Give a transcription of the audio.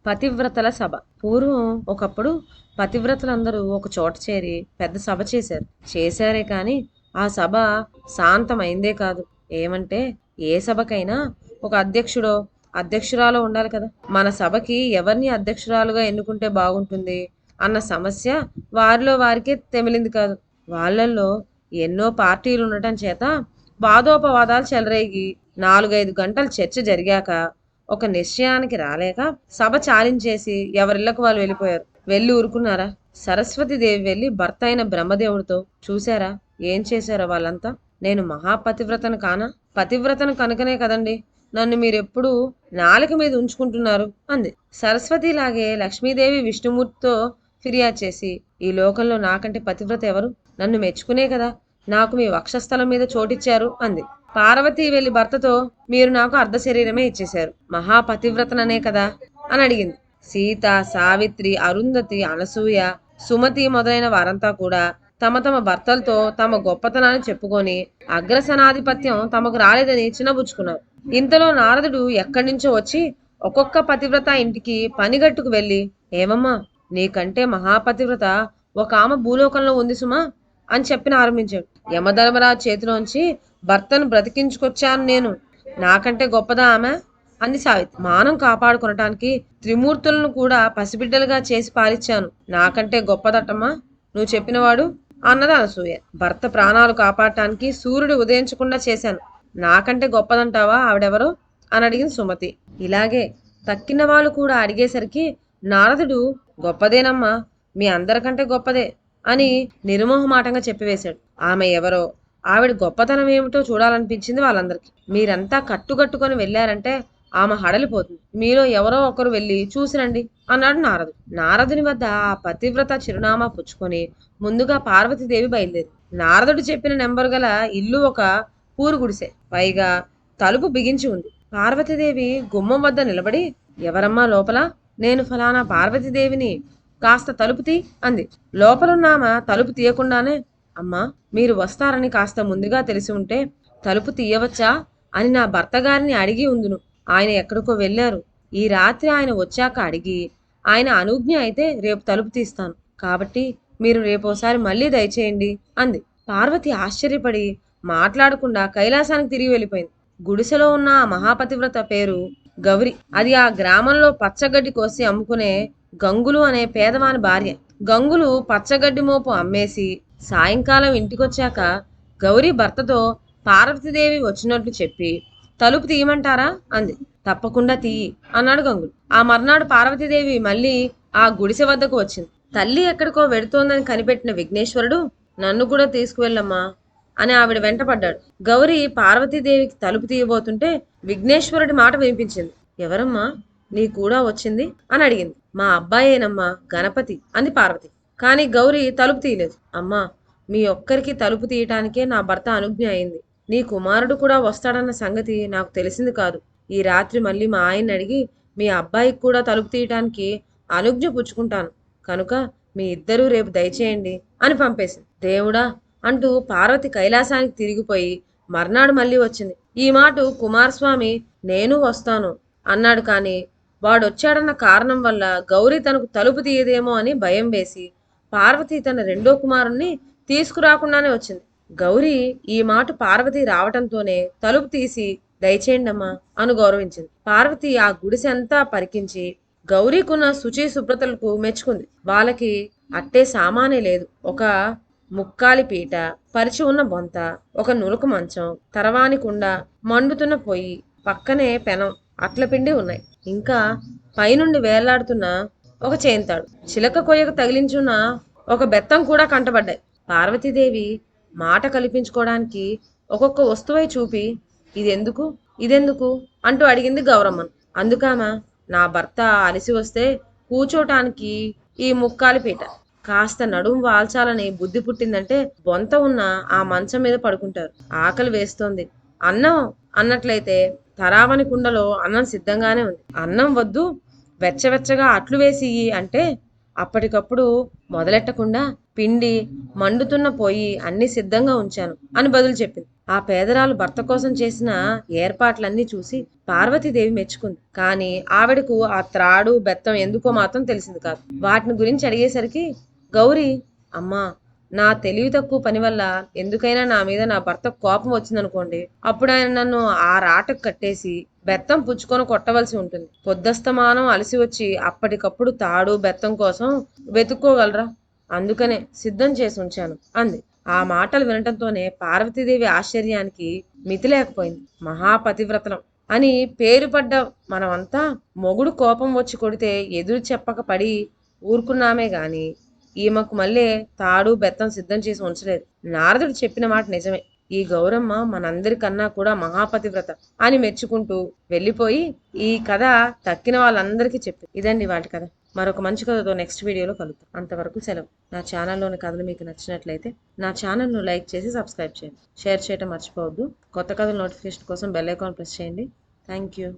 పతివ్రతల సభ. పూర్వం ఒకప్పుడు పతివ్రతలందరూ ఒక చోట చేరి పెద్ద సభ చేశారు. చేశారే కాని ఆ సభ శాంతమైందే కాదు. ఏమంటే ఏ సభకైనా ఒక అధ్యక్షుడో అధ్యక్షురాలో ఉండాలి కదా. మన సభకి ఎవరిని అధ్యక్షురాలుగా ఎన్నుకుంటే బాగుంటుంది అన్న సమస్య వారిలో వారికే తెమిలింది కాదు. వాళ్ళల్లో ఎన్నో పార్టీలు ఉండటం చేత వాదోపవాదాలు చెలరేగి 4-5 గంటలు చర్చ జరిగాక ఒక నిశ్చయానికి రాలేక సభ చాలించేసి ఎవరిళ్లకు వాళ్ళు వెళ్ళిపోయారు. వెళ్ళి ఊరుకున్నారా? సరస్వతీదేవి వెళ్ళి భర్త అయిన బ్రహ్మదేవుడితో చూశారా ఏం చేశారో వాళ్ళంతా? నేను మహాపతివ్రతను కానా? పతివ్రతను కనుకనే కదండి నన్ను మీరెప్పుడు నాలుక మీద ఉంచుకుంటున్నారు అంది. సరస్వతిలాగే లక్ష్మీదేవి విష్ణుమూర్తితో ఫిర్యాదు చేసి ఈ లోకంలో నాకంటే పతివ్రత ఎవరు? నన్ను మెచ్చుకునే కదా నాకు మీ వక్షస్థలం మీద చోటిచ్చారు అంది. పార్వతి వెళ్లి భర్తతో మీరు నాకు అర్ధ శరీరమే ఇచ్చేశారు, మహాపతివ్రతననే కదా అని అడిగింది. సీత, సావిత్రి, అరుంధతి, అనసూయ, సుమతి మొదలైన వారంతా కూడా తమ తమ భర్తలతో తమ గొప్పతనాన్ని చెప్పుకొని అగ్రసనాధిపత్యం తమకు రాలేదని చిన్నబుచ్చుకున్నారు. ఇంతలో నారదుడు ఎక్కడి నుంచో వచ్చి ఒక్కొక్క పతివ్రత ఇంటికి పనిగట్టుకు వెళ్ళి ఏమమ్మా నీకంటే మహాపతివ్రత ఒక ఆమె భూలోకంలో ఉంది సుమా అని చెప్పిన ఆరంభించాడు. యమధర్మరాజు చేతిలోంచి భర్తను బ్రతికించుకొచ్చాను నేను, నాకంటే గొప్పదా ఆమె అంది సావిత్రి. మానం కాపాడుకొనటానికి త్రిమూర్తులను కూడా పసిబిడ్డలుగా చేసి పాలిచ్చాను, నాకంటే గొప్పదటమ్మా నువ్వు చెప్పినవాడు అన్నది అనసూయ. భర్త ప్రాణాలు కాపాడటానికి సూర్యుడు ఉదయించకుండా చేశాను, నాకంటే గొప్పదంటావా ఆవిడెవరో అని అడిగింది సుమతి. ఇలాగే తక్కిన వాళ్ళు కూడా అడిగేసరికి నారదుడు గొప్పదేనమ్మా, మీ అందరికంటే గొప్పదే అని నిర్మోహమాటంగా చెప్పివేశాడు. ఆమె ఎవరో ఆవిడ గొప్పతనం ఏమిటో చూడాలనిపించింది వాళ్ళందరికీ. మీరంతా కట్టుకట్టుకొని వెళ్ళారంటే ఆమె హడలిపోతుంది, మీలో ఎవరో ఒకరు వెళ్ళి చూసిరండి అన్నాడు నారదుడు. నారదుని వద్ద ఆ పతివ్రత చిరునామా పుచ్చుకొని ముందుగా పార్వతీదేవి బయలుదేరి. నారదుడు చెప్పిన నెంబరు గల ఇల్లు ఒక పూరు గుడిసె, పైగా తలుపు బిగించి ఉంది. పార్వతీదేవి గుమ్మం వద్ద నిలబడి ఎవరమ్మా లోపల? నేను ఫలానా పార్వతీదేవిని, కాస్త తలుపు తీ అంది. లోపలున్నామ తలుపు తీయకుండానే అమ్మా మీరు వస్తారని కాస్త ముందుగా తెలిసి ఉంటే తలుపు తీయవచ్చా అని నా భర్త గారిని అడిగి ఉందును, ఆయన ఎక్కడికో వెళ్ళారు, ఈ రాత్రి ఆయన వచ్చాక అడిగి ఆయన అనుజ్ఞ అయితే రేపు తలుపు తీస్తాను, కాబట్టి మీరు రేపోసారి మళ్ళీ దయచేయండి అంది. పార్వతి ఆశ్చర్యపడి మాట్లాడకుండా కైలాసానికి తిరిగి వెళ్ళిపోయింది. గుడిసెలో ఉన్న ఆ మహాపతివ్రత పేరు గౌరి. అది ఆ గ్రామంలో పచ్చగడ్డి కోసి అమ్ముకునే గంగులు అనే పేదవాని భార్య. గంగులు పచ్చగడ్డి మోపు అమ్మేసి సాయంకాలం ఇంటికొచ్చాక గౌరీ భర్తతో పార్వతీదేవి వచ్చినట్లు చెప్పి తలుపు తీయమంటారా అంది. తప్పకుండా తీయి అన్నాడు గంగులు. ఆ మర్నాడు పార్వతీదేవి మళ్ళీ ఆ గుడిసె వద్దకు వచ్చింది. తల్లి ఎక్కడికో వెడుతోందని కనిపెట్టిన విఘ్నేశ్వరుడు నన్ను కూడా తీసుకువెళ్ళమ్మా అని ఆవిడ వెంటపడ్డాడు. గౌరీ పార్వతీదేవికి తలుపు తీయబోతుంటే విఘ్నేశ్వరుడి మాట వినిపించింది. ఎవరమ్మా నీ కూడా వచ్చింది అని అడిగింది. మా అబ్బాయేనమ్మా గణపతి అంది పార్వతి. కానీ గౌరీ తలుపు తీయలేదు. అమ్మా మీ ఒక్కరికి తలుపు తీయటానికే నా భర్త అనుజ్ఞ అయింది, నీ కుమారుడు కూడా వస్తాడన్న సంగతి నాకు తెలిసింది కాదు. ఈ రాత్రి మళ్ళీ మా ఆయన్ని అడిగి మీ అబ్బాయికి కూడా తలుపు తీయటానికి అనుజ్ఞ పుచ్చుకుంటాను, కనుక మీ ఇద్దరూ రేపు దయచేయండి అని పంపేసింది. దేవుడా అంటూ పార్వతి కైలాసానికి తిరిగిపోయి మర్నాడు మళ్ళీ వచ్చింది. ఈ మాట కుమారస్వామి నేను వస్తాను అన్నాడు. కానీ వాడొచ్చాడన్న కారణం వల్ల గౌరీ తనకు తలుపు తీయదేమో అని భయం వేసి పార్వతి తన రెండో కుమారుణ్ణి తీసుకురాకుండానే వచ్చింది. గౌరీ ఈ మాట పార్వతి రావటంతోనే తలుపు తీసి దయచేయండమ్మా అను గౌరవించింది. పార్వతి ఆ గుడిసె అంతా పరికించి గౌరీకున్న శుచి శుభ్రతలకు మెచ్చుకుంది. వాళ్ళకి అట్టే సామానే లేదు. ఒక ముక్కాలి పీట, పరిచి ఉన్న బొంత, ఒక నులక మంచం, తరవాని కుండ, మండుతున్న పొయ్యి, పక్కనే పెనం, అట్ల పిండి ఉన్నాయి. ఇంకా పైనుండి వేలాడుతున్న ఒక చేంతాడు, చిలక కొయ్యకు తగిలించున్న ఒక బెత్తం కూడా కంటబడ్డాయి. పార్వతీదేవి మాట కల్పించుకోవడానికి ఒక్కొక్క వస్తువై చూపి ఇదెందుకు ఇదెందుకు అంటూ అడిగింది గౌరమ్మను. అందుకామా నా భర్త అలసి వస్తే కూర్చోటానికి ఈ ముక్కాలి పీట, కాస్త నడుము వాల్చాలని బుద్ధి పుట్టిందంటే బొంత ఉన్న ఆ మంచం మీద పడుకుంటారు. ఆకలి వేస్తోంది, అన్నం అన్నట్లయితే తరావని కుండలో అన్నం సిద్ధంగానే ఉంది, అన్నం వద్దు వెచ్చవెచ్చగా అట్లు వేసి అంటే అప్పటికప్పుడు మొదలెట్టకుండా పిండి, మండుతున్న పొయ్యి అన్నీ సిద్ధంగా ఉంచాను అని బదులు చెప్పింది. ఆ పేదరాలు భర్త కోసం చేసిన ఏర్పాట్లన్నీ చూసి పార్వతీదేవి మెచ్చుకుంది. కానీ ఆవిడకు ఆ త్రాడు, బెత్తం ఎందుకో మాత్రం తెలిసింది కాదు. వాటిని గురించి అడిగేసరికి గౌరి, అమ్మా, నా తెలివి తక్కువ పని వల్ల ఎందుకైనా నా మీద నా భర్త కోపం వచ్చిందనుకోండి, అప్పుడు ఆయన నన్ను ఆ రాటకు కట్టేసి బెత్తం పుచ్చుకొని కొట్టవలసి ఉంటుంది. పొద్దస్తమానం అలసి వచ్చి అప్పటికప్పుడు తాడు, బెత్తం కోసం వెతుక్కోగలరా? అందుకనే సిద్ధం చేసి ఉంచాను అంది. ఆ మాటలు వినటంతోనే పార్వతీదేవి ఆశ్చర్యానికి మితి లేకపోయింది. మహాపతివ్రతలం అని పేరు పడ్డ మనమంతా మొగుడు కోపం వచ్చి కొడితే ఎదురు చెప్పక పడి ఊరుకున్నామే గాని ఈమెకు మళ్ళీ తాడు, బెత్తం సిద్ధం చేసి ఉంచలేదు. నారదుడు చెప్పిన మాట నిజమే. ఈ గౌరమ్మ మనందరికన్నా కూడా మహాపతివ్రత అని మెచ్చుకుంటూ వెళ్ళిపోయి ఈ కథ తక్కిన వాళ్ళందరికీ చెప్పి. ఇదండి వాటి కథ. మరొక మంచి కథతో నెక్స్ట్ వీడియోలో కలుద్దాం. అంతవరకు సెలవు. నా ఛానల్లోని కథలు మీకు నచ్చినట్లయితే నా ఛానల్ను లైక్ చేసి సబ్స్క్రైబ్ చేయండి. షేర్ చేయడం మర్చిపోవద్దు. కొత్త కథల నోటిఫికేషన్ కోసం బెల్ ఐకాన్ ప్రెస్ చేయండి. Thank you.